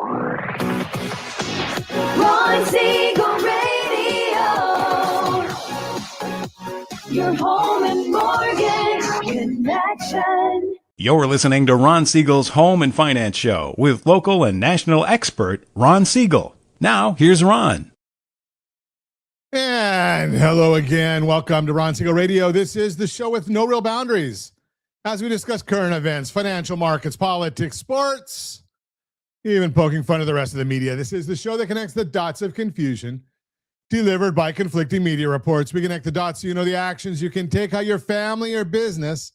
Ron Siegel Radio, your home and mortgage connection. You're listening to Ron Siegel's Home and Finance Show with local and national expert Ron Siegel. Now, here's Ron. And hello again. Welcome to Ron Siegel Radio. This is the show with no real boundaries as we discuss current events, financial markets, politics, sports, even poking fun of the rest of the media. This is the show that connects the dots of confusion delivered by conflicting media reports. We connect the dots so you know the actions you can take, how your family or business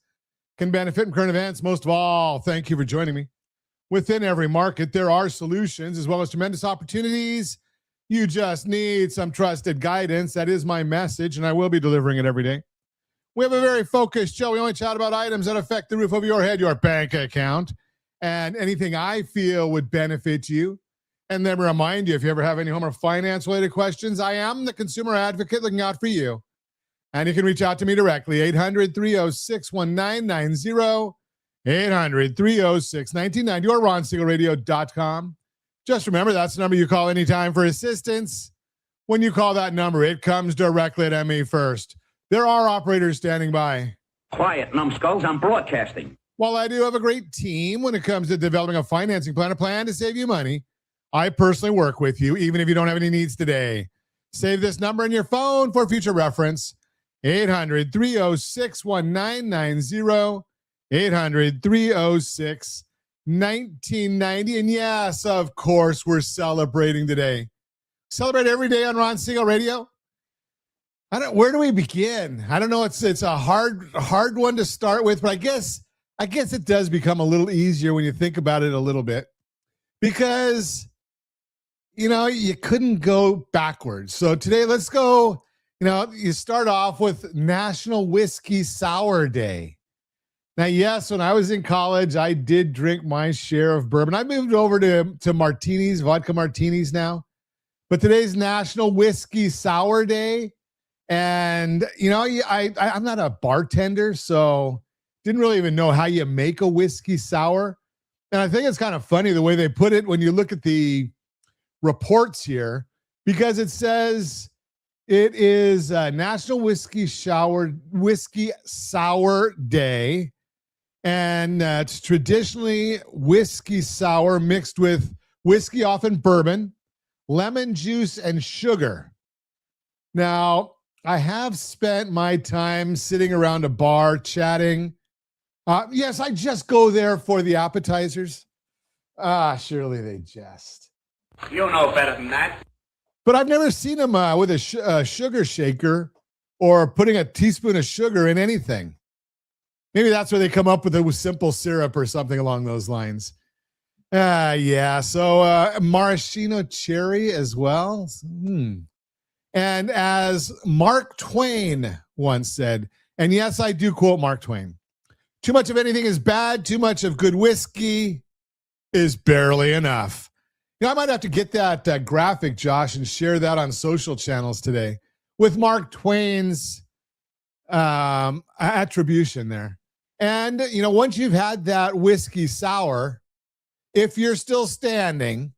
can benefit from current events. Most of all, thank you for joining me. Within every market, there are solutions as well as tremendous opportunities. You just need some trusted guidance. That is my message, and I will be delivering it every day. We have a very focused show. We only chat about items that affect the roof over your head, your bank account, and anything I feel would benefit you. And then remind you, if you ever have any home or finance-related questions, I am the consumer advocate looking out for you. And you can reach out to me directly, 800-306-1990, 800-306-1990, or ronsiegelradio.com. Just remember, that's the number you call anytime for assistance. When you call that number, it comes directly at me first. There are operators standing by. Quiet, numbskulls, I'm broadcasting. While I do have a great team when it comes to developing a financing plan, a plan to save you money, I personally work with you, even if you don't have any needs today. Save this number in your phone for future reference, 800-306-1990, 800-306-1990. And yes, of course, we're celebrating today. Celebrate every day on Ron Siegel Radio. Where do we begin? I don't know. It's a hard one to start with, but I guess it does become a little easier when you think about it a little bit, because you couldn't go backwards. So today, let's go. You start off with National Whiskey Sour Day. Now, yes, when I was in college, I did drink my share of bourbon. I moved over to martinis, vodka martinis now. But today's National Whiskey Sour Day. And, I'm not a bartender, so didn't really even know how you make a whiskey sour. And I think it's kind of funny the way they put it when you look at the reports here, because it says it is National Whiskey Sour Day. And it's traditionally whiskey sour mixed with whiskey, often bourbon, lemon juice, and sugar. Now, I have spent my time sitting around a bar chatting. Yes, I just go there for the appetizers. Surely they jest. You know better than that. But I've never seen them with a sugar shaker or putting a teaspoon of sugar in anything. Maybe that's where they come up with a simple syrup or something along those lines. So maraschino cherry as well. And as Mark Twain once said, and yes, I do quote Mark Twain, too much of anything is bad, too much of good whiskey is barely enough. I might have to get that graphic, Josh, and share that on social channels today with Mark Twain's attribution there. And, once you've had that whiskey sour, if you're still standing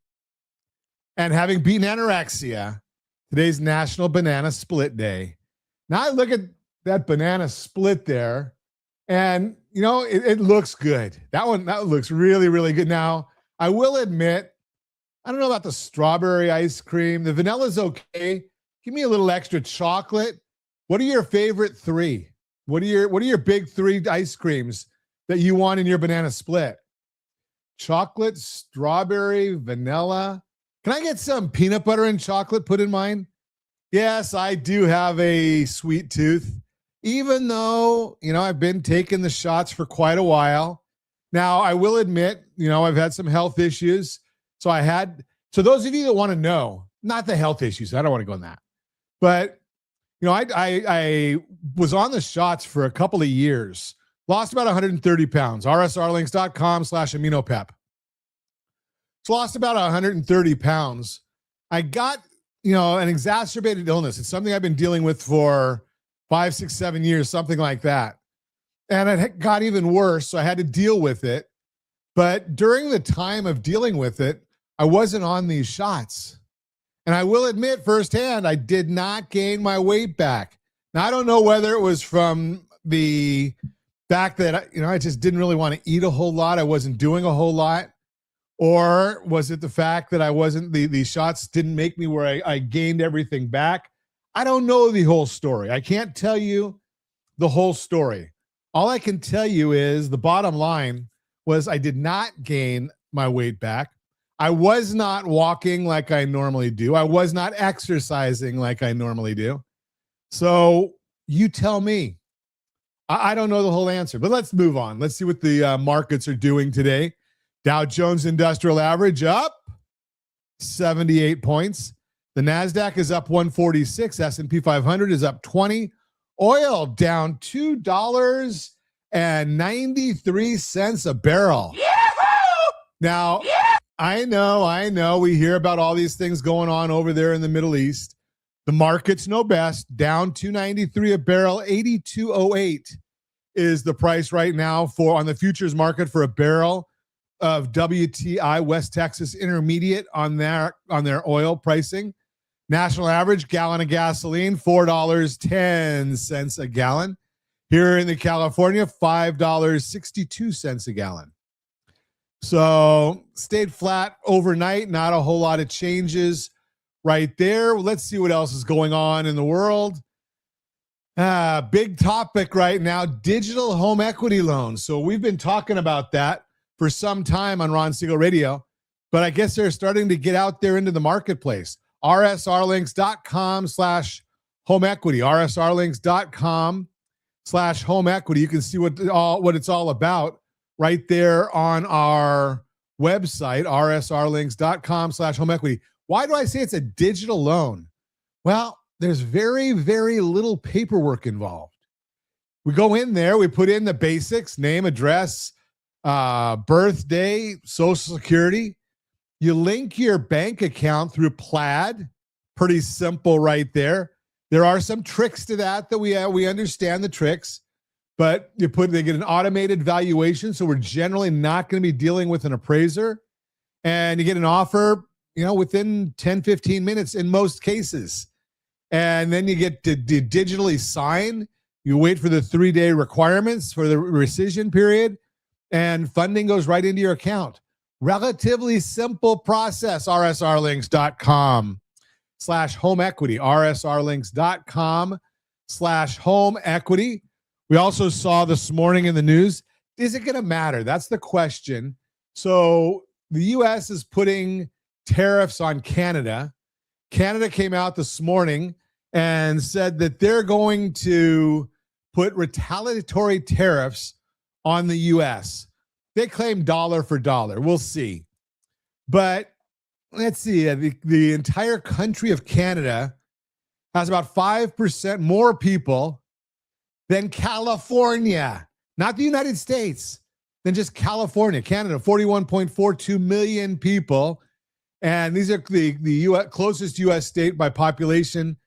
and having beaten anorexia, today's National Banana Split Day. Now I look at that banana split there, and, it looks good. That looks really, really good. Now, I will admit, I don't know about the strawberry ice cream. The vanilla's okay. Give me a little extra chocolate. What are your favorite three? What are your big three ice creams that you want in your banana split? Chocolate, strawberry, vanilla. Can I get some peanut butter and chocolate put in mine? Yes, I do have a sweet tooth, even though, I've been taking the shots for quite a while. Now, I will admit, I've had some health issues. So those of you that want to know, not the health issues, I don't want to go on that, but I was on the shots for a couple of years, lost about 130 pounds, rsrlinks.com/aminopep. So lost about 130 pounds. I got, an exacerbated illness. It's something I've been dealing with for 5, 6, 7 years, something like that. And it got even worse. So I had to deal with it. But during the time of dealing with it, I wasn't on these shots. And I will admit firsthand, I did not gain my weight back. Now, I don't know whether it was from the fact that, I just didn't really want to eat a whole lot. I wasn't doing a whole lot. Or was it the fact that I wasn't, the shots didn't make me where I gained everything back? I don't know the whole story. I can't tell you the whole story. All I can tell you is the bottom line was I did not gain my weight back. I was not walking like I normally do. I was not exercising like I normally do. So you tell me. I don't know the whole answer, but let's move on. Let's see what the markets are doing today. Dow Jones Industrial Average up 78 points. The NASDAQ is up 146. S&P 500 is up 20. Oil down $2.93 a barrel. Yahoo! Now, I know. We hear about all these things going on over there in the Middle East. The markets know best. Down $2.93 a barrel. 82.08 is the price right now on the futures market for a barrel of WTI, West Texas Intermediate, on their oil pricing. National average gallon of gasoline, $4.10 a gallon. Here in California, $5.62 a gallon. So stayed flat overnight. Not a whole lot of changes right there. Let's see what else is going on in the world. Big topic right now, digital home equity loans. So we've been talking about that for some time on Ron Siegel Radio, but I guess they're starting to get out there into the marketplace. rsrlinks.com/home equity. rsrlinks.com/home equity. You can see what it's all about right there on our website, rsrlinks.com/home equity. Why do I say it's a digital loan? Well, there's very, very little paperwork involved. We go in there, we put in the basics, name, address, birthday, social security. You link your bank account through Plaid. Pretty simple right there. There are some tricks to that we understand the tricks, but they get an automated valuation. So we're generally not going to be dealing with an appraiser, and you get an offer, within 10, 15 minutes in most cases. And then you get to digitally sign. You wait for the 3-day requirements for the rescission period, and funding goes right into your account. Relatively simple process. rsrlinks.com/home equity. rsrlinks.com/home equity. We also saw this morning in the news, is it going to matter? That's the question. So the U.S. is putting tariffs on Canada. Canada came out this morning and said that they're going to put retaliatory tariffs on the U.S. They claim dollar for dollar. We'll see. But let's see. The entire country of Canada has about 5% more people than California. Not the United States, than just California. Canada, 41.42 million people. And these are the US, closest U.S. state by population.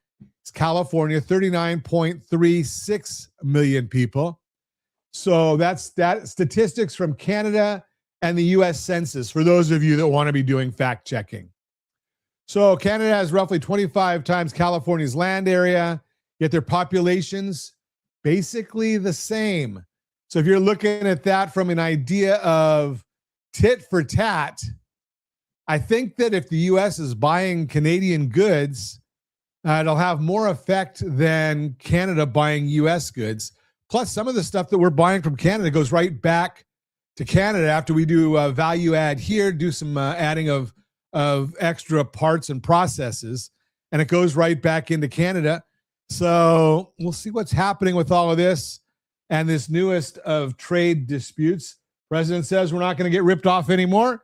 It's California, 39.36 million people. So that's statistics from Canada and the U.S. Census for those of you that want to be doing fact checking. So Canada has roughly 25 times California's land area, yet their population's basically the same. So if you're looking at that from an idea of tit for tat, I think that if the U.S. is buying Canadian goods, it'll have more effect than Canada buying U.S. goods. Plus, some of the stuff that we're buying from Canada goes right back to Canada after we do value add here, do some adding of extra parts and processes, and it goes right back into Canada. So we'll see what's happening with all of this and this newest of trade disputes. President says we're not going to get ripped off anymore.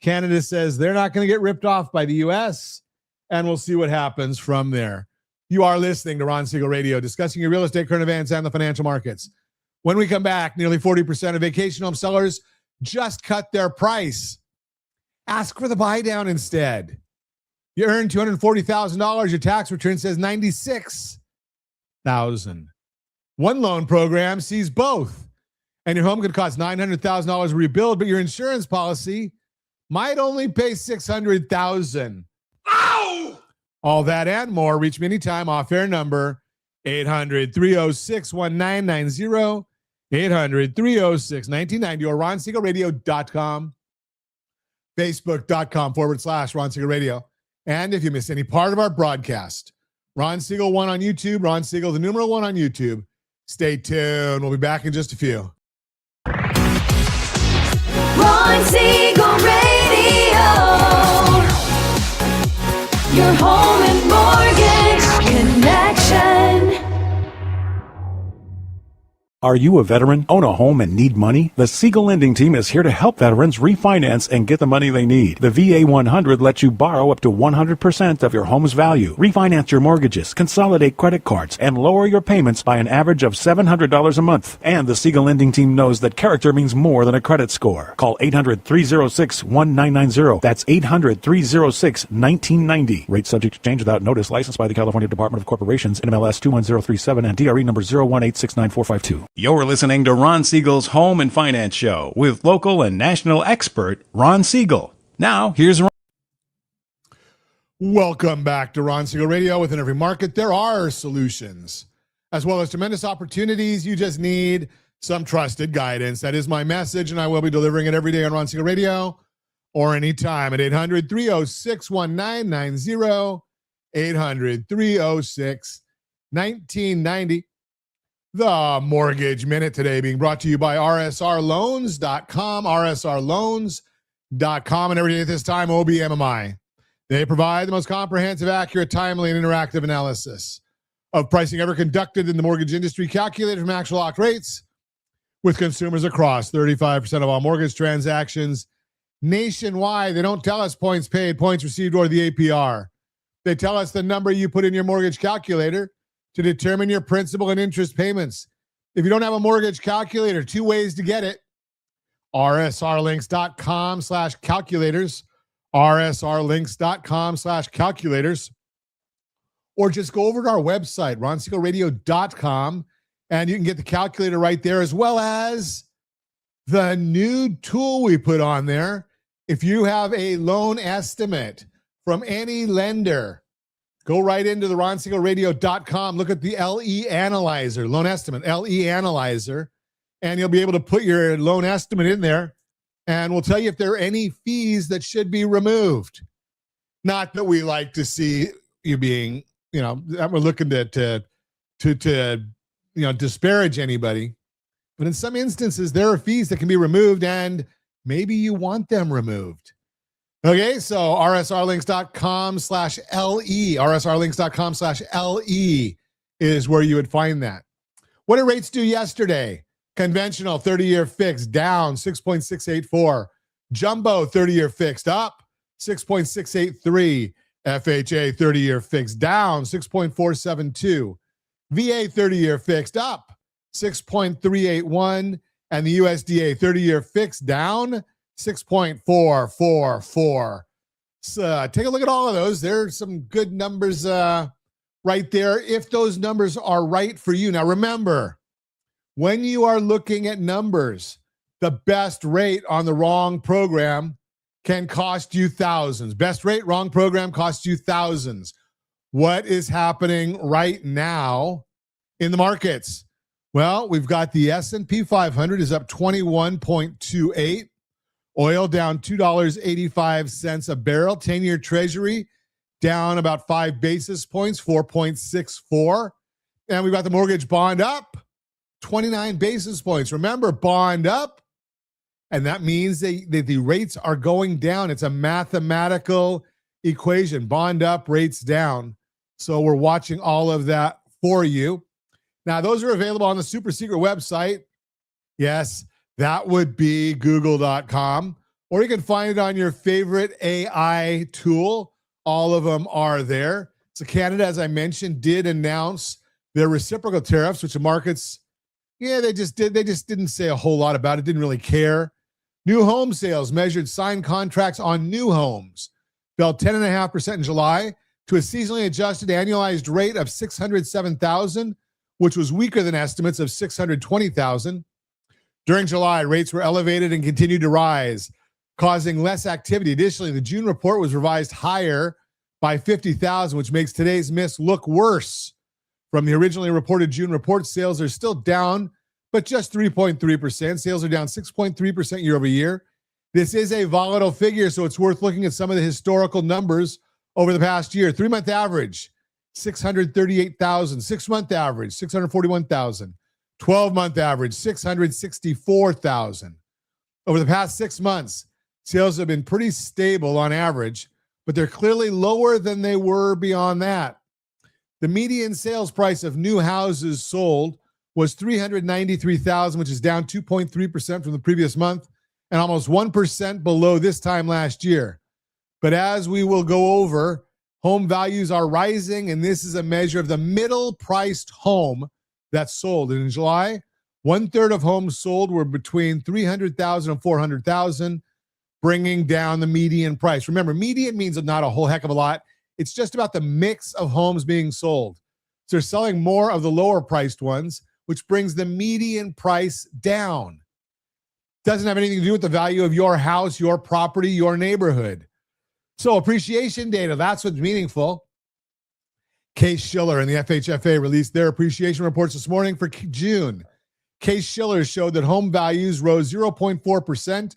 Canada says they're not going to get ripped off by the U.S., and we'll see what happens from there. You are listening to Ron Siegel Radio, discussing your real estate, current events, and the financial markets. When we come back, nearly 40% of vacation home sellers just cut their price. Ask for the buy down instead. You earn $240,000. Your tax return says $96,000. One loan program sees both. And your home could cost $900,000 to rebuild, but your insurance policy might only pay $600,000. Ow! All that and more. Reach me anytime. Off-air number 800-306-1990, 800-306-1990, or RonSiegelRadio.com, Facebook.com/Ron Siegel Radio. And if you miss any part of our broadcast, Ron Siegel 1 on YouTube, Ron Siegel, the numeral 1 on YouTube. Stay tuned. We'll be back in just a few. Ron Siegel Radio. Your home and mortgage connection. Are you a veteran, own a home, and need money? The Siegel Lending Team is here to help veterans refinance and get the money they need. The VA 100 lets you borrow up to 100% of your home's value, refinance your mortgages, consolidate credit cards, and lower your payments by an average of $700 a month. And the Siegel Lending Team knows that character means more than a credit score. Call 800-306-1990. That's 800-306-1990. Rate subject to change without notice. Licensed by the California Department of Corporations, NMLS 21037, and DRE number 018694452. You're listening to Ron Siegel's Home and Finance Show with local and national expert Ron Siegel. Now, here's Ron. Welcome back to Ron Siegel Radio. Within every market, there are solutions, as well as tremendous opportunities. You just need some trusted guidance. That is my message, and I will be delivering it every day on Ron Siegel Radio or anytime at 800-306-1990, 800-306-1990. The Mortgage Minute today being brought to you by rsrloans.com, rsrloans.com, and every day at this time, OBMMI. They provide the most comprehensive, accurate, timely, and interactive analysis of pricing ever conducted in the mortgage industry, calculated from actual locked rates with consumers across 35% of all mortgage transactions nationwide. They don't tell us points paid, points received, or the APR. They tell us the number you put in your mortgage calculator to determine your principal and interest payments. If you don't have a mortgage calculator, two ways to get it. rsrlinks.com/calculators, rsrlinks.com/calculators, or just go over to our website, ronsiegelradio.com, and you can get the calculator right there, as well as the new tool we put on there. If you have a loan estimate from any lender, go right into the ronsiegelradio.com, look at the LE Analyzer, loan estimate, LE Analyzer, and you'll be able to put your loan estimate in there, and we'll tell you if there are any fees that should be removed. Not that we like to see you being, we're looking to disparage anybody, but in some instances, there are fees that can be removed, and maybe you want them removed. Okay, so rsrlinks.com/LE, rsrlinks.com/LE is where you would find that. What did rates do yesterday? Conventional 30-year fixed down 6.684. Jumbo 30-year fixed up 6.683. FHA 30-year fixed down 6.472. VA 30-year fixed up 6.381. And the USDA 30-year fixed down 6.444. So take a look at all of those. There's some good numbers right there, if those numbers are right for you. Now, remember, when you are looking at numbers, the best rate on the wrong program can cost you thousands. Best rate, wrong program, costs you thousands. What is happening right now in the markets? Well, we've got the S&P 500 is up 21.28. Oil down $2.85 a barrel. 10-year Treasury down about 5 basis points, 4.64. And we've got the mortgage bond up 29 basis points. Remember, bond up, and that means that the rates are going down. It's a mathematical equation. Bond up, rates down. So we're watching all of that for you. Now, those are available on the super secret website. Yes, that would be google.com, or you can find it on your favorite AI tool. All of them are there. So Canada, as I mentioned, did announce their reciprocal tariffs, which the markets, they just didn't say a whole lot about it, didn't really care. New home sales measured signed contracts on new homes fell 10.5% in July to a seasonally adjusted annualized rate of 607,000, which was weaker than estimates of 620,000. During July, rates were elevated and continued to rise, causing less activity. Additionally, the June report was revised higher by 50,000, which makes today's miss look worse. From the originally reported June report, sales are still down, but just 3.3%. Sales are down 6.3% year over year. This is a volatile figure, so it's worth looking at some of the historical numbers over the past year. 3-month average, 638,000. 6-month average, 641,000. 12-month average, 664,000. Over the past 6 months, sales have been pretty stable on average, but they're clearly lower than they were beyond that. The median sales price of new houses sold was $393,000, which is down 2.3% from the previous month and almost 1% below this time last year. But as we will go over, home values are rising, and this is a measure of the middle-priced home that's sold. And in July, 1/3 of homes sold were between $300,000 and $400,000, bringing down the median price. Remember, median means not a whole heck of a lot. It's just about the mix of homes being sold. So they're selling more of the lower-priced ones, which brings the median price down. Doesn't have anything to do with the value of your house, your property, your neighborhood. So appreciation data, that's what's meaningful. Case-Shiller and the FHFA released their appreciation reports this morning for June. Case-Shiller showed that home values rose 0.4%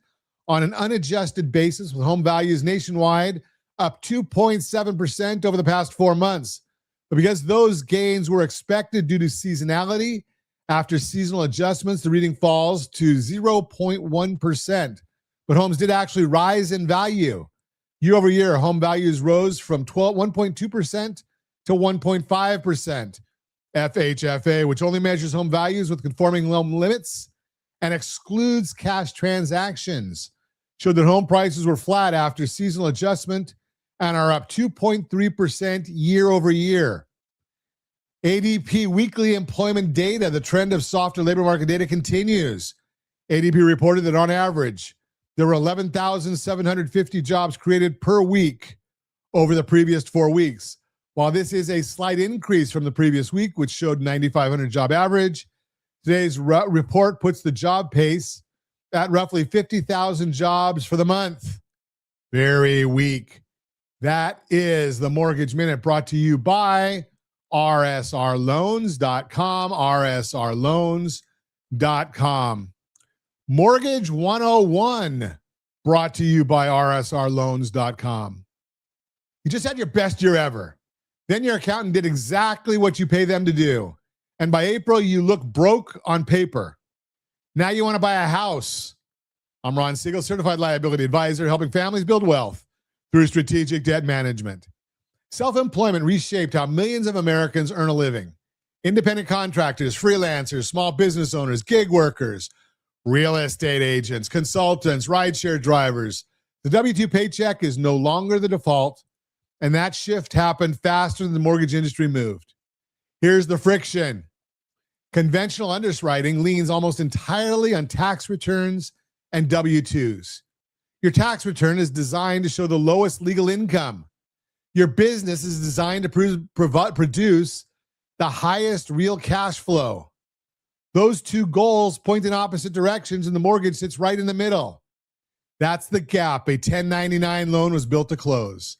on an unadjusted basis, with home values nationwide up 2.7% over the past 4 months. But because those gains were expected due to seasonality, after seasonal adjustments, the reading falls to 0.1%. But homes did actually rise in value. Year over year, home values rose from 1.2% to 1.5%. FHFA, which only measures home values with conforming loan limits and excludes cash transactions, showed that home prices were flat after seasonal adjustment and are up 2.3% year over year. ADP weekly employment data, the trend of softer labor market data continues. ADP reported that on average, there were 11,750 jobs created per week over the previous 4 weeks. While this is a slight increase from the previous week, which showed 9,500 job average, today's report puts the job pace at roughly 50,000 jobs for the month. Very weak. That is the Mortgage Minute, brought to you by rsrloans.com, rsrloans.com. Mortgage 101, brought to you by rsrloans.com. You just had your best year ever. Then your accountant did exactly what you pay them to do. And by April, you look broke on paper. Now you want to buy a house. I'm Ron Siegel, Certified Liability Advisor, helping families build wealth through strategic debt management. Self-employment reshaped how millions of Americans earn a living. Independent contractors, freelancers, small business owners, gig workers, real estate agents, consultants, rideshare drivers. The W-2 paycheck is no longer the default, and that shift happened faster than the mortgage industry moved. Here's the friction. Conventional underwriting leans almost entirely on tax returns and W-2s. Your tax return is designed to show the lowest legal income. Your business is designed to produce the highest real cash flow. Those two goals point in opposite directions, and the mortgage sits right in the middle. That's the gap a 1099 loan was built to close.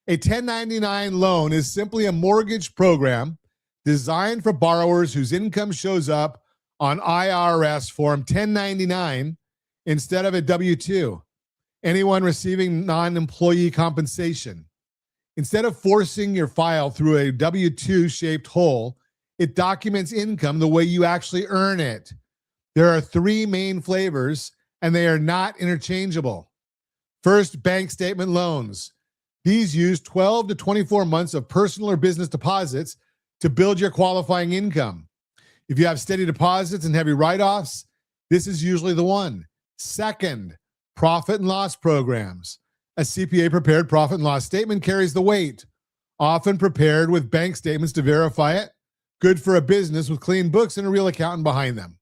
A 1099 loan is simply a mortgage program designed for borrowers whose income shows up on IRS Form 1099 instead of a W-2. Anyone receiving non-employee compensation. Instead of forcing your file through a W-2 shaped hole, it documents income the way you actually earn it. There are 3 main flavors, and they are not interchangeable. First, bank statement loans. These use 12 to 24 months of personal or business deposits to build your qualifying income. If you have steady deposits and heavy write-offs, this is usually the one. Second, profit and loss programs. A CPA-prepared profit and loss statement carries the weight, often prepared with bank statements to verify it. Good for a business with clean books and a real accountant behind them.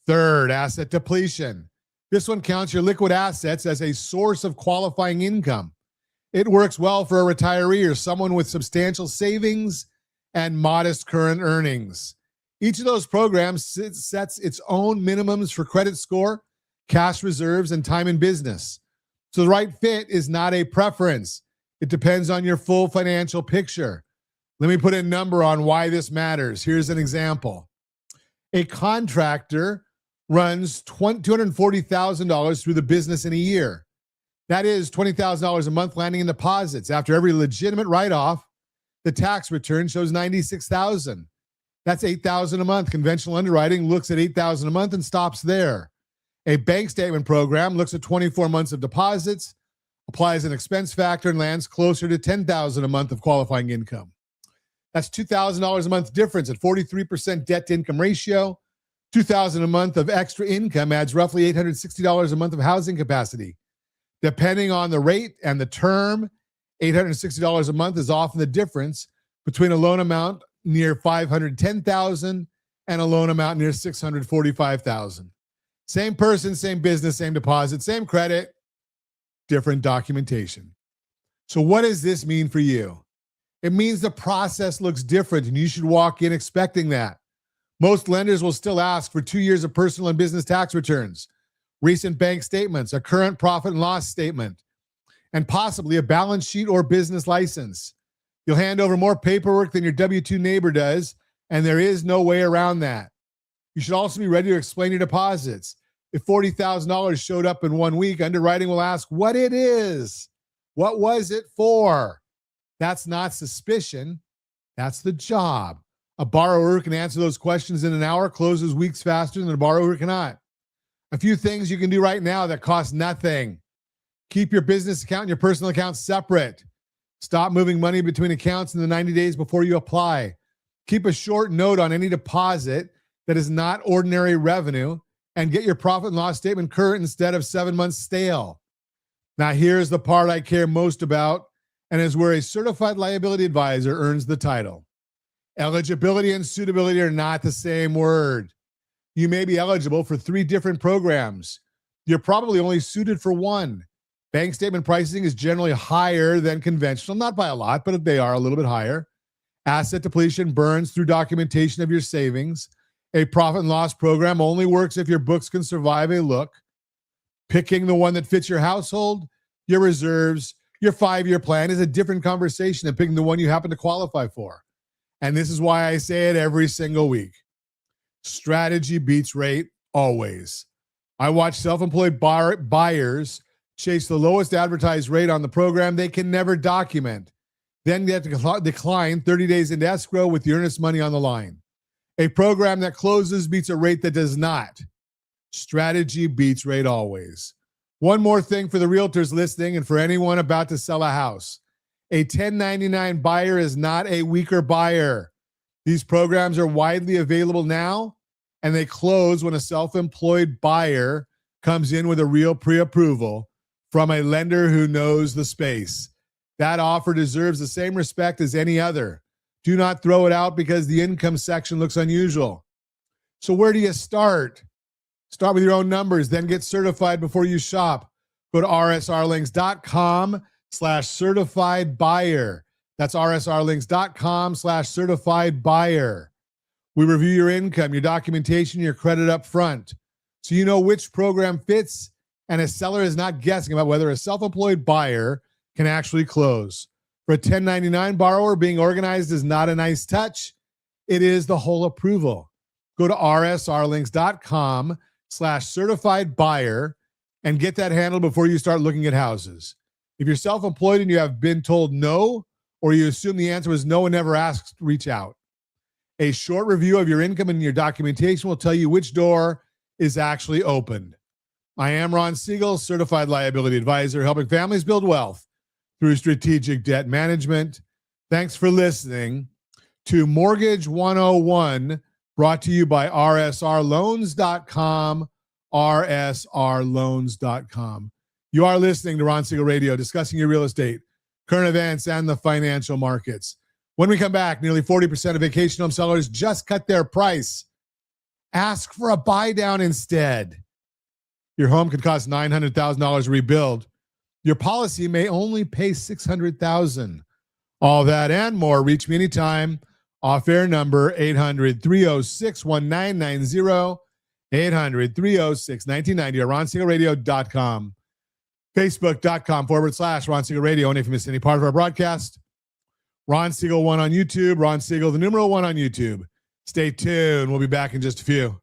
Third, asset depletion. This one counts your liquid assets as a source of qualifying income. It works well for a retiree or someone with substantial savings and modest current earnings. Each of those programs sets its own minimums for credit score, cash reserves, and time in business. So the right fit is not a preference. It depends on your full financial picture. Let me put a number on why this matters. Here's an example. A contractor runs $240,000 through the business in a year. That is $20,000 a month landing in deposits. After every legitimate write-off, the tax return shows $96,000. That's $8,000 a month. Conventional underwriting looks at $8,000 a month and stops there. A bank statement program looks at 24 months of deposits, applies an expense factor, and lands closer to $10,000 a month of qualifying income. That's $2,000 a month difference at 43% debt to income ratio. $2,000 a month of extra income adds roughly $860 a month of housing capacity. Depending on the rate and the term, $860 a month is often the difference between a loan amount near $510,000 and a loan amount near $645,000. Same person, same business, same deposit, same credit, different documentation. So what does this mean for you? It means the process looks different, and you should walk in expecting that. Most lenders will still ask for 2 years of personal and business tax returns, recent bank statements, a current profit and loss statement, and possibly a balance sheet or business license. You'll hand over more paperwork than your W-2 neighbor does, and there is no way around that. You should also be ready to explain your deposits. If $40,000 showed up in 1 week, underwriting will ask what it is. What was it for? That's not suspicion. That's the job. A borrower can answer those questions in an hour, closes weeks faster than a borrower cannot. A few things you can do right now that cost nothing. Keep your business account and your personal account separate. Stop moving money between accounts in the 90 days before you apply. Keep a short note on any deposit that is not ordinary revenue, and get your profit and loss statement current instead of 7 months stale. Now, here's the part I care most about, and is where a certified liability advisor earns the title. Eligibility and suitability are not the same word. You may be eligible for 3 different programs. You're probably only suited for one. Bank statement pricing is generally higher than conventional, not by a lot, but they are a little bit higher. Asset depletion burns through documentation of your savings. A profit and loss program only works if your books can survive a look. Picking the one that fits your household, your reserves, your 5-year plan is a different conversation than picking the one you happen to qualify for. And this is why I say it every single week. Strategy beats rate always. I watch self-employed buyers chase the lowest advertised rate on the program they can never document. Then get to decline 30 days into escrow with the earnest money on the line. A program that closes beats a rate that does not. Strategy beats rate always. One more thing for the realtors listening and for anyone about to sell a house. A 1099 buyer is not a weaker buyer. These programs are widely available now, and they close when a self-employed buyer comes in with a real pre-approval from a lender who knows the space. That offer deserves the same respect as any other. Do not throw it out because the income section looks unusual. So where do you start? Start with your own numbers, then get certified before you shop. Go to rsrlinks.com/certified buyer. That's rsrlinks.com/certified buyer. We review your income, your documentation, your credit up front, so you know which program fits, and a seller is not guessing about whether a self-employed buyer can actually close. For a 1099 borrower, being organized is not a nice touch. It is the whole approval. Go to rsrlinks.com/certified buyer and get that handled before you start looking at houses. If you're self-employed and you have been told no, or you assume the answer was no and never asked, reach out. A short review of your income and your documentation will tell you which door is actually opened. I am Ron Siegel, Certified Liability Advisor, helping families build wealth through strategic debt management. Thanks for listening to Mortgage 101, brought to you by rsrloans.com, rsrloans.com. You are listening to Ron Siegel Radio, discussing your real estate, current events, and the financial markets. When we come back, nearly 40% of vacation home sellers just cut their price. Ask for a buy down instead. Your home could cost $900,000 to rebuild. Your policy may only pay $600,000. All that and more. Reach me anytime. Off-air number 800-306-1990, 800-306-1990, or RonSiegelRadio.com. Facebook.com/Ron Siegel Radio. And if you missed any part of our broadcast, Ron Siegel 1 on YouTube, Ron Siegel, the numeral 1 on YouTube. Stay tuned. We'll be back in just a few.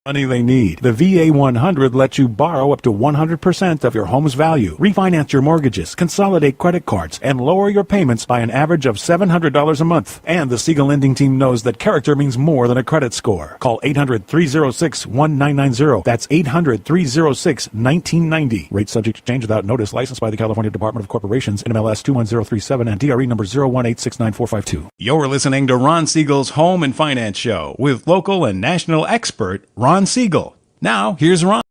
Money they need. The VA 100 lets you borrow up to 100% of your home's value, refinance your mortgages, consolidate credit cards, and lower your payments by an average of $700 a month. And the Siegel lending team knows that character means more than a credit score. Call 800-306-1990. That's 800-306-1990. Rates subject to change without notice. Licensed by the California Department of Corporations, NMLS 21037 and DRE number 018694552. You're listening to Ron Siegel's Home and Finance Show with local and national expert Ron Siegel. Now, here's Ron.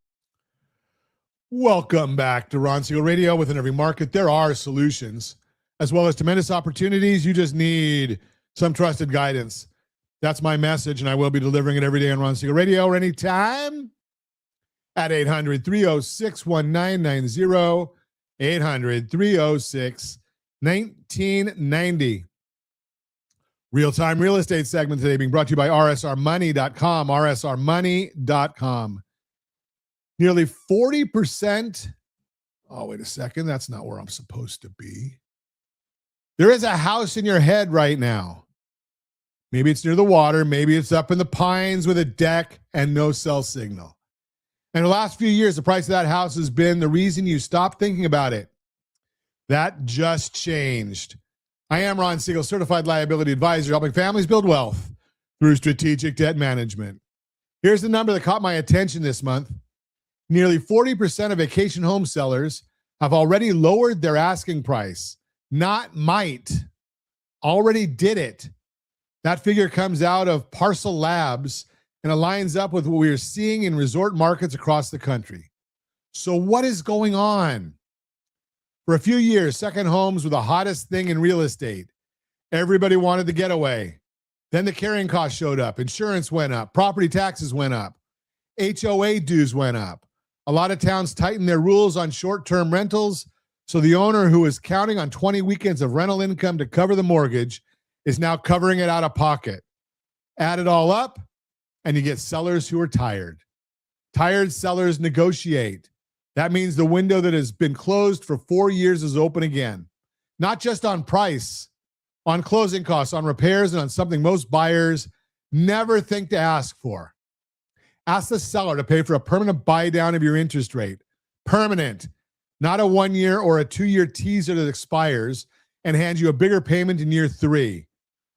Welcome back to Ron Siegel Radio. Within every market, there are solutions, as well as tremendous opportunities. You just need some trusted guidance. That's my message, and I will be delivering it every day on Ron Siegel Radio or anytime at 800-306-1990, 800-306-1990. Real-time real estate segment today being brought to you by rsrmoney.com, rsrmoney.com. Nearly 40%. Oh, wait a second. That's not where I'm supposed to be. There is a house in your head right now. Maybe it's near the water. Maybe it's up in the pines with a deck and no cell signal. And the last few years, the price of that house has been the reason you stopped thinking about it. That just changed. I am Ron Siegel, Certified Liability Advisor, helping families build wealth through strategic debt management. Here's the number that caught my attention this month. Nearly 40% of vacation home sellers have already lowered their asking price. Not might. Already did it. That figure comes out of Parcel Labs and aligns up with what we are seeing in resort markets across the country. So what is going on? For a few years, second homes were the hottest thing in real estate. Everybody wanted the getaway. Then the carrying costs showed up. Insurance went up. Property taxes went up. HOA dues went up. A lot of towns tightened their rules on short-term rentals, so the owner who was counting on 20 weekends of rental income to cover the mortgage is now covering it out of pocket. Add it all up, and you get sellers who are tired. Tired sellers negotiate. That means the window that has been closed for 4 years is open again. Not just on price, on closing costs, on repairs, and on something most buyers never think to ask for. Ask the seller to pay for a permanent buy down of your interest rate. Permanent, not a 1 year or a 2 year teaser that expires and hands you a bigger payment in year 3.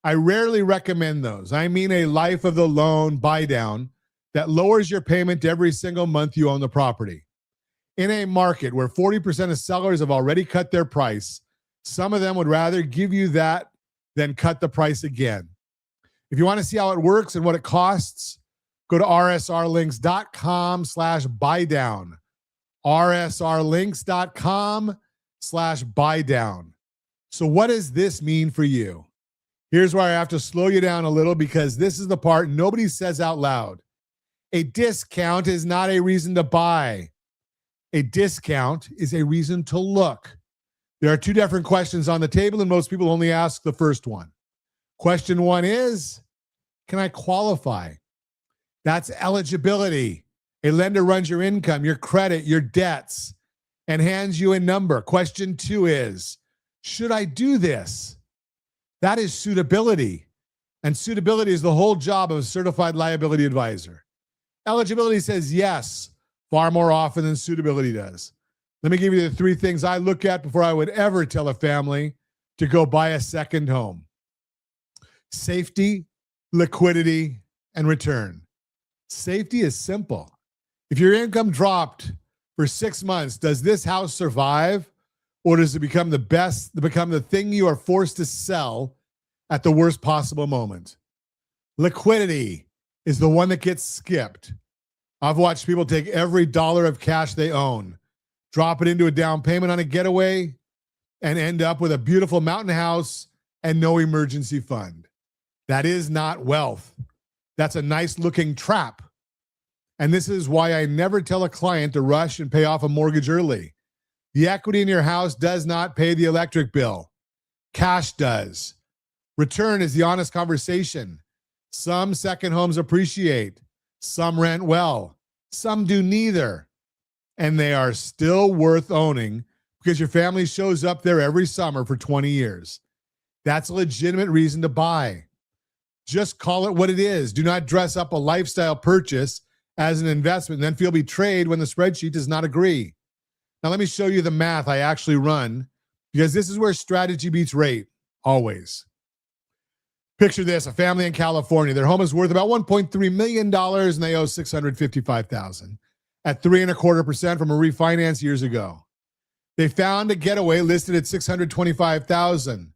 I rarely recommend those. I mean a life of the loan buy down that lowers your payment every single month you own the property. In a market where 40% of sellers have already cut their price, some of them would rather give you that than cut the price again. If you want to see how it works and what it costs, go to rsrlinks.com/buydown. rsrlinks.com/buydown. So what does this mean for you? Here's where I have to slow you down a little because this is the part nobody says out loud. A discount is not a reason to buy. A discount is a reason to look. There are two different questions on the table, and most people only ask the first one. Question 1 is, can I qualify? That's eligibility. A lender runs your income, your credit, your debts, and hands you a number. Question 2 is, should I do this? That is suitability. And suitability is the whole job of a certified liability advisor. Eligibility says yes far more often than suitability does. Let me give you the 3 things I look at before I would ever tell a family to go buy a second home. Safety, liquidity, and return. Safety is simple. If your income dropped for 6 months, does this house survive? Or does it become the thing you are forced to sell at the worst possible moment? Liquidity is the one that gets skipped. I've watched people take every dollar of cash they own, drop it into a down payment on a getaway, and end up with a beautiful mountain house and no emergency fund. That is not wealth. That's a nice looking trap. And this is why I never tell a client to rush and pay off a mortgage early. The equity in your house does not pay the electric bill. Cash does. Return is the honest conversation. Some second homes appreciate. Some rent well. Some do neither. and they are still worth owning because your family shows up there every summer for 20 years. That's a legitimate reason to buy. Just call it what it is. Do not dress up a lifestyle purchase as an investment and then feel betrayed when the spreadsheet does not agree. Now, let me show you the math I actually run, because this is where strategy beats rate, always. Picture this, a family in California. Their home is worth about $1.3 million and they owe $655,000 at 3.25% from a refinance years ago. They found a getaway listed at $625,000.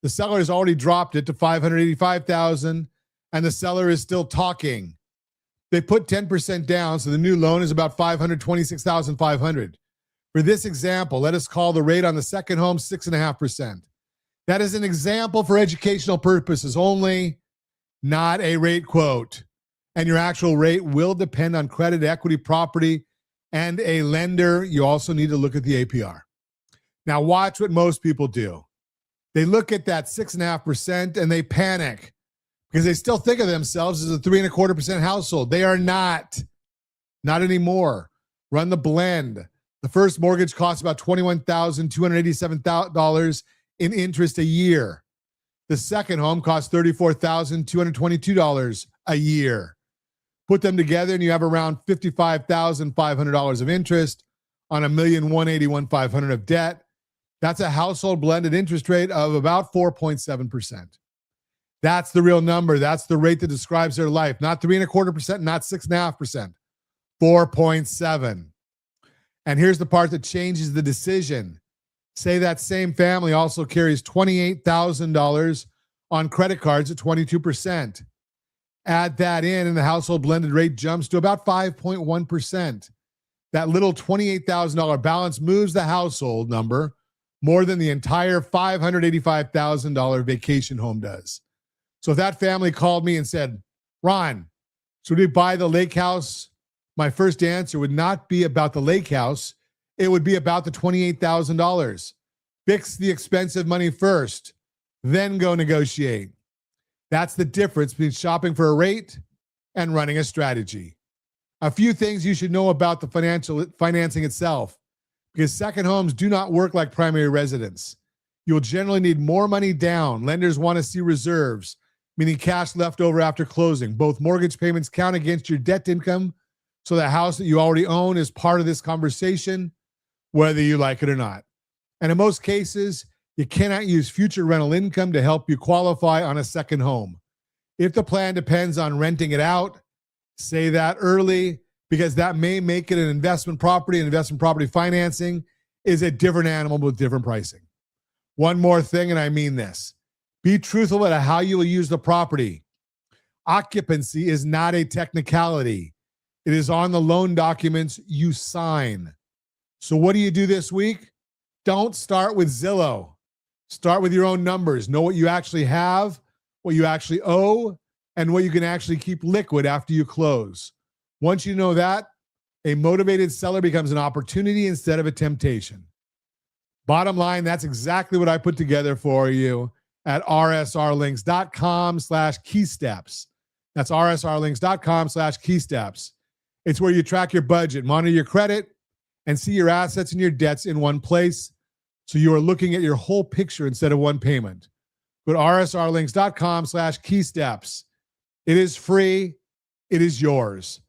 The seller has already dropped it to $585,000 and the seller is still talking. They put 10% down, so the new loan is about $526,500. For this example, let us call the rate on the second home 6.5%. That is an example for educational purposes only, not a rate quote. And your actual rate will depend on credit, equity, property, and a lender. You also need to look at the APR. Now watch what most people do. They look at that 6.5% and they panic because they still think of themselves as a 3.25% household. They are not anymore. Run the blend. The first mortgage costs about $21,287 in interest a year. The second home costs $34,222 a year. Put them together and you have around $55,500 of interest on $1,181,500 of debt. That's a household blended interest rate of about 4.7%. That's the real number. That's the rate that describes their life. Not 3.25%, not 6.5%. 4.7. And here's the part that changes the decision. Say that same family also carries $28,000 on credit cards at 22%. Add that in and the household blended rate jumps to about 5.1%. That little $28,000 balance moves the household number more than the entire $585,000 vacation home does. So if that family called me and said, Ron, should we buy the lake house? My first answer would not be about the lake house. It would be about the $28,000. Fix the expensive money first, then go negotiate. That's the difference between shopping for a rate and running a strategy. A few things you should know about the financing itself, because second homes do not work like primary residence. You'll generally need more money down. Lenders want to see reserves, meaning cash left over after closing. Both mortgage payments count against your debt income, so the house that you already own is part of this conversation, whether you like it or not. And in most cases, you cannot use future rental income to help you qualify on a second home. If the plan depends on renting it out, say that early, because that may make it an investment property, and investment property financing is a different animal with different pricing. One more thing, and I mean this. Be truthful about how you will use the property. Occupancy is not a technicality. It is on the loan documents you sign. So what do you do this week? Don't start with Zillow. Start with your own numbers. Know what you actually have, what you actually owe, and what you can actually keep liquid after you close. Once you know that, a motivated seller becomes an opportunity instead of a temptation. Bottom line, that's exactly what I put together for you at rsrlinks.com/keysteps. That's rsrlinks.com/keysteps. It's where you track your budget, monitor your credit, and see your assets and your debts in one place, so you are looking at your whole picture instead of one payment. Go to rsrlinks.com/keysteps. It is free. It is yours.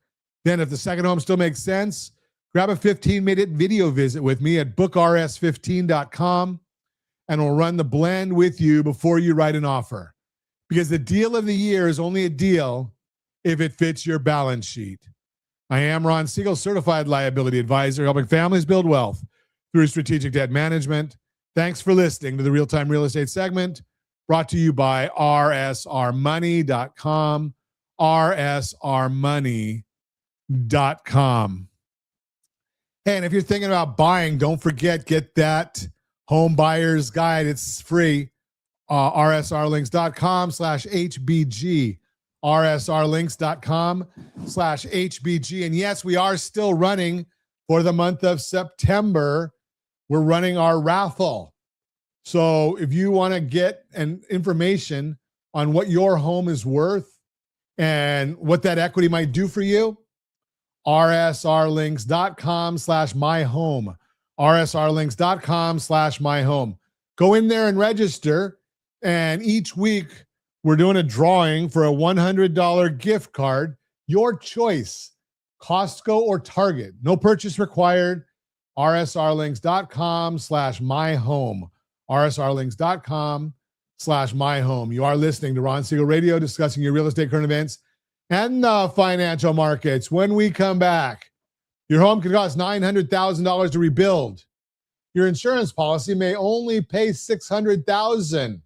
Then if the second home still makes sense, grab a 15-minute video visit with me at bookrs15.com, and we'll run the blend with you before you write an offer. Because the deal of the year is only a deal if it fits your balance sheet. I am Ron Siegel, Certified Liability Advisor, helping families build wealth through strategic debt management. Thanks for listening to the Real-Time Real Estate segment, brought to you by rsrmoney.com, rsrmoney.com. And if you're thinking about buying, don't forget, get that home buyer's guide. It's free. rsrlinks.com/HBG. rsrlinks.com/HBG. And yes, we are still running for the month of September. We're running our raffle. So if you want to get an information on what your home is worth and what that equity might do for you, rsrlinks.com/myhome. rsrlinks.com/myhome. Go in there and register. And each week we're doing a drawing for a $100 gift card. Your choice, Costco or Target. No purchase required. rsrlinks.com/myhome. rsrlinks.com/myhome. You are listening to Ron Siegel Radio, discussing your real estate current events and the financial markets. When we come back, your home could cost $900,000 to rebuild. Your insurance policy may only pay $600,000.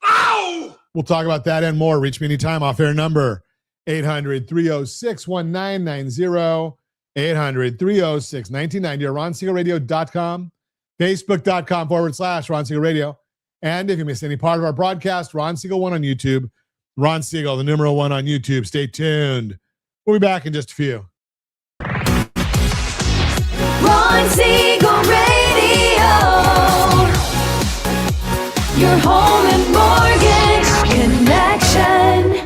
Ow! We'll talk about that and more. Reach me anytime. Off-air number 800-306-1990. 800-306-1990 or RonSiegelRadio.com, Facebook.com/Ron Siegel Radio. And if you missed any part of our broadcast, Ron Siegel 1 on YouTube. Ron Siegel, the numeral 1 on YouTube. Stay tuned. We'll be back in just a few. Ron Siegel Radio. Your home and mortgage connection.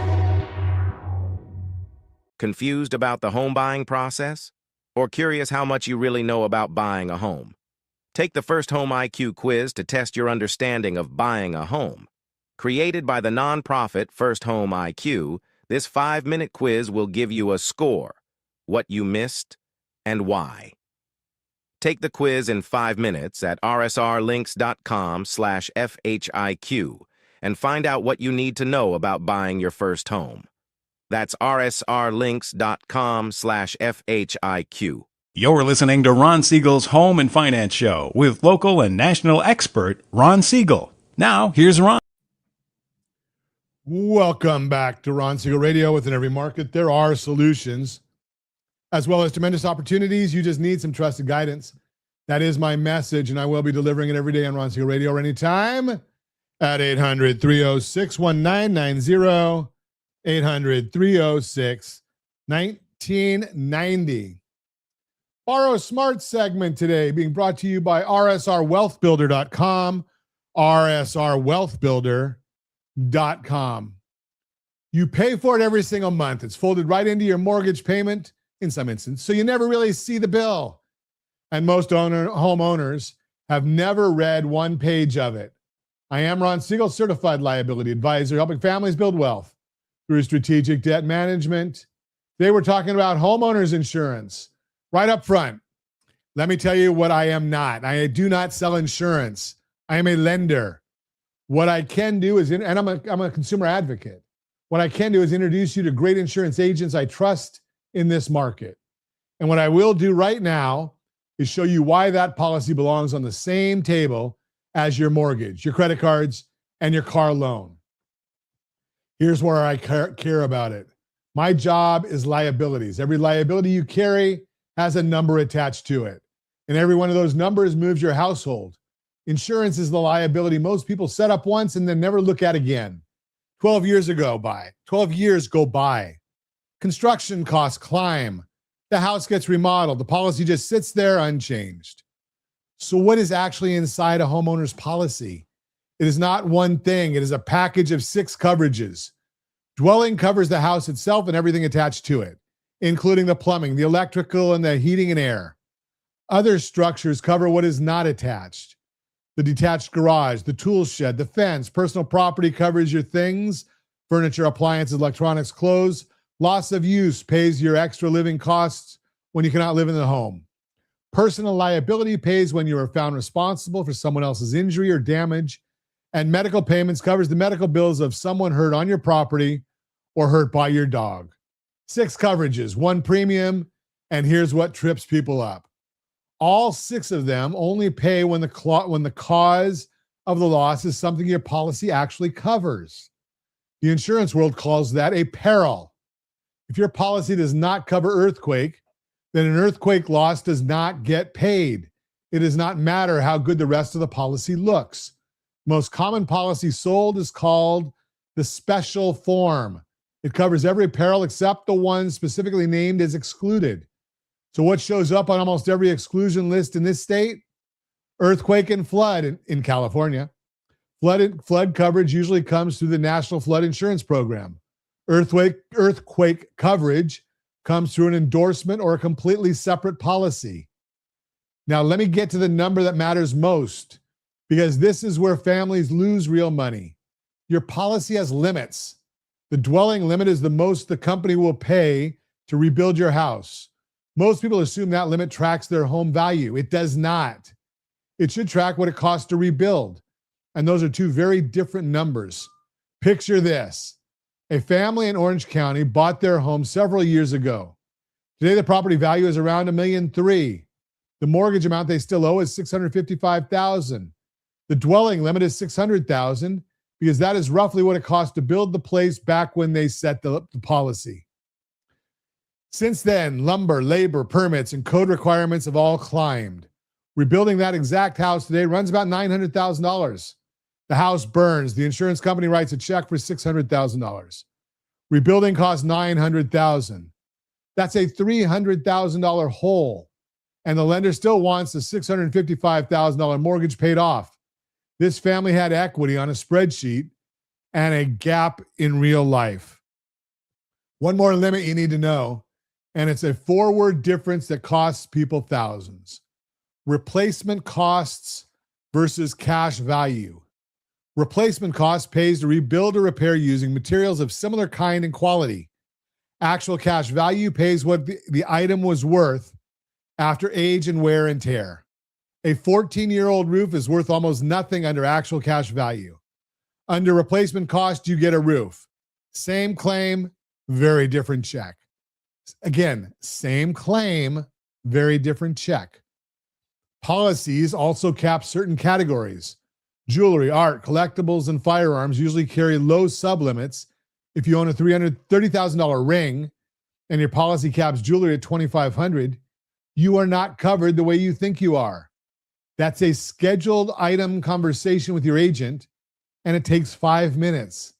Confused about the home buying process? Or curious how much you really know about buying a home? Take the First Home IQ quiz to test your understanding of buying a home. Created by the nonprofit First Home IQ, this 5-minute quiz will give you a score, what you missed, and why. Take the quiz in 5 minutes at rsrlinks.com/FHIQ and find out what you need to know about buying your first home. That's rsrlinks.com/FHIQ. You're listening to Ron Siegel's Home and Finance Show with local and national expert Ron Siegel. Now, here's Ron. Welcome back to Ron Siegel Radio. Within every market, there are solutions, as well as tremendous opportunities. You just need some trusted guidance. That is my message, and I will be delivering it every day on Ron Siegel Radio or anytime at 800-306-1990, 800-306-1990. Borrow Smart segment today being brought to you by rsrwealthbuilder.com, rsrwealthbuilder.com. You pay for it every single month. It's folded right into your mortgage payment in some instances, so you never really see the bill. And most homeowners have never read one page of it. I am Ron Siegel, Certified Liability Advisor, helping families build wealth through strategic debt management. Today we're talking about homeowners insurance. Right up front, let me tell you what I am not. I do not sell insurance. I am a lender. What I can do is, and I'm a consumer advocate. What I can do is introduce you to great insurance agents I trust in this market. And what I will do right now is show you why that policy belongs on the same table as your mortgage, your credit cards, and your car loan. Here's where I care about it. My job is liabilities. Every liability you carry has a number attached to it. And every one of those numbers moves your household. Insurance is the liability most people set up once and then never look at again. 12 years go by. Construction costs climb. The house gets remodeled. The policy just sits there unchanged. So what is actually inside a homeowner's policy? It is not one thing. It is a package of 6 coverages. Dwelling covers the house itself and everything attached to it, including the plumbing, the electrical, and the heating and air. Other structures cover what is not attached. The detached garage, the tool shed, the fence. Personal property covers your things, furniture, appliances, electronics, clothes. Loss of use pays your extra living costs when you cannot live in the home. Personal liability pays when you are found responsible for someone else's injury or damage. And medical payments covers the medical bills of someone hurt on your property or hurt by your dog. 6 coverages, 1 premium, and here's what trips people up. All 6 of them only pay when the cause of the loss is something your policy actually covers. The insurance world calls that a peril. If your policy does not cover earthquake, then an earthquake loss does not get paid. It does not matter how good the rest of the policy looks. Most common policy sold is called the special form. It covers every peril except the one specifically named as excluded. So what shows up on almost every exclusion list in this state? Earthquake and flood in California. Flood coverage usually comes through the National Flood Insurance Program. Earthquake coverage comes through an endorsement or a completely separate policy. Now, let me get to the number that matters most, because this is where families lose real money. Your policy has limits. The dwelling limit is the most the company will pay to rebuild your house. Most people assume that limit tracks their home value. It does not. It should track what it costs to rebuild. And those are two very different numbers. Picture this. A family in Orange County bought their home several years ago. Today, the property value is around $1.3 million. The mortgage amount they still owe is $655,000. The dwelling limit is $600,000 because that is roughly what it cost to build the place back when they set the policy. Since then, lumber, labor, permits, and code requirements have all climbed. Rebuilding that exact house today runs about $900,000. The house burns. The insurance company writes a check for $600,000. Rebuilding costs $900,000. That's a $300,000 hole. And the lender still wants the $655,000 mortgage paid off. This family had equity on a spreadsheet and a gap in real life. One more limit you need to know, and it's a forward difference that costs people thousands. Replacement costs versus cash value. Replacement cost pays to rebuild or repair using materials of similar kind and quality. Actual cash value pays what the item was worth after age and wear and tear. A 14-year-old roof is worth almost nothing under actual cash value. Under replacement cost, you get a roof. Same claim, very different check. Again, same claim, very different check. Policies also cap certain categories. Jewelry, art, collectibles, and firearms usually carry low sublimits. If you own a $330,000 ring and your policy caps jewelry at $2,500, you are not covered the way you think you are. That's a scheduled item conversation with your agent, and it takes 5 minutes.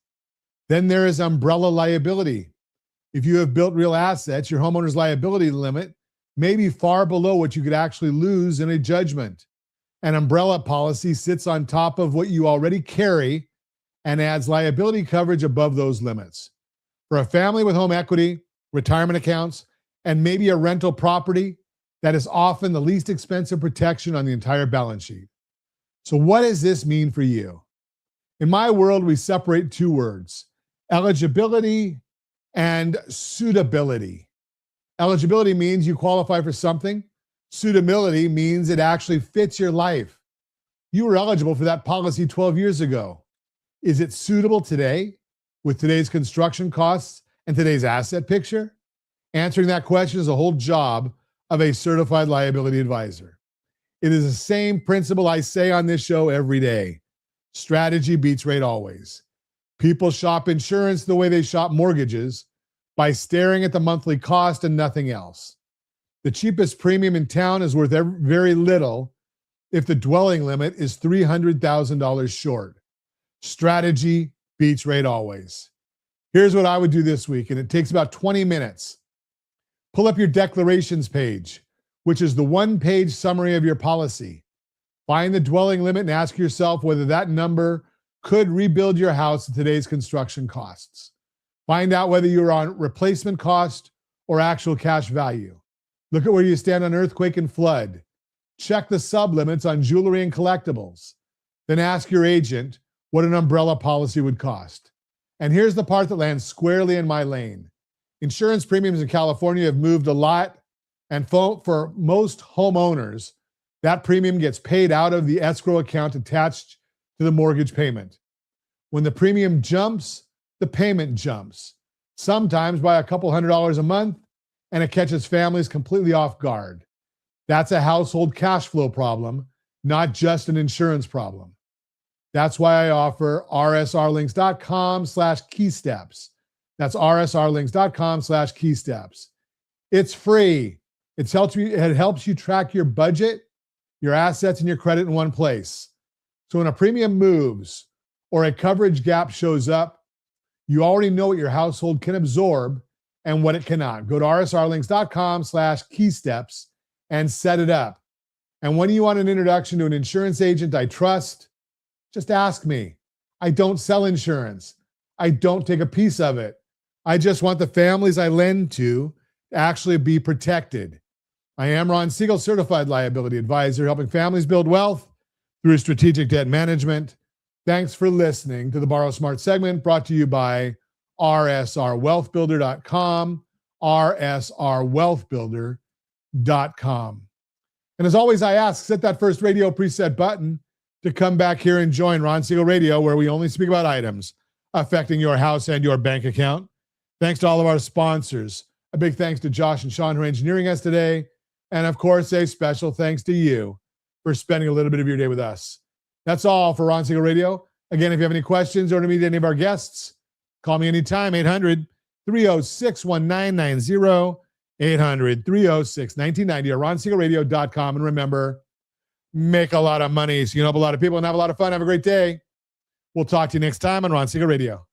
Then there is umbrella liability. If you have built real assets, your homeowner's liability limit may be far below what you could actually lose in a judgment. An umbrella policy sits on top of what you already carry and adds liability coverage above those limits. For a family with home equity, retirement accounts, and maybe a rental property, that is often the least expensive protection on the entire balance sheet. So what does this mean for you? In my world, we separate two words: eligibility and suitability. Eligibility means you qualify for something. Suitability means it actually fits your life. You were eligible for that policy 12 years ago. Is it suitable today with today's construction costs and today's asset picture? Answering that question is the whole job of a certified liability advisor. It is the same principle I say on this show every day. Strategy beats rate always. People shop insurance the way they shop mortgages, by staring at the monthly cost and nothing else. The cheapest premium in town is worth very little if the dwelling limit is $300,000 short. Strategy beats rate always. Here's what I would do this week, and it takes about 20 minutes. Pull up your declarations page, which is the one-page summary of your policy. Find the dwelling limit and ask yourself whether that number could rebuild your house at today's construction costs. Find out whether you're on replacement cost or actual cash value. Look at where you stand on earthquake and flood. Check the sublimits on jewelry and collectibles. Then ask your agent what an umbrella policy would cost. And here's the part that lands squarely in my lane. Insurance premiums in California have moved a lot, and for most homeowners, that premium gets paid out of the escrow account attached to the mortgage payment. When the premium jumps, the payment jumps, sometimes by a couple $100 a month, and it catches families completely off guard. That's a household cash flow problem, not just an insurance problem. That's why I offer rsrlinks.com/keysteps. That's rsrlinks.com/keysteps. It's free. It helps you track your budget, your assets, and your credit in one place. So when a premium moves or a coverage gap shows up, you already know what your household can absorb and what it cannot. Go to rsrlinks.com/keysteps and set it up. And when you want an introduction to an insurance agent I trust, just ask me. I don't sell insurance. I don't take a piece of it. I just want the families I lend to actually be protected. I am Ron Siegel, Certified Liability Advisor, helping families build wealth through strategic debt management. Thanks for listening to the Borrow Smart segment brought to you by rsrwealthbuilder.com, rsrwealthbuilder.com. And as always, I ask, set that first radio preset button to come back here and join Ron Siegel Radio, where we only speak about items affecting your house and your bank account. Thanks to all of our sponsors. A big thanks to Josh and Sean who are engineering us today. And of course, a special thanks to you for spending a little bit of your day with us. That's all for Ron Siegel Radio. Again, if you have any questions or to meet any of our guests, call me anytime, 800-306-1990, 800-306-1990, or ronsiegelradio.com. And remember, make a lot of money so you can help a lot of people and have a lot of fun. Have a great day. We'll talk to you next time on Ron Siegel Radio.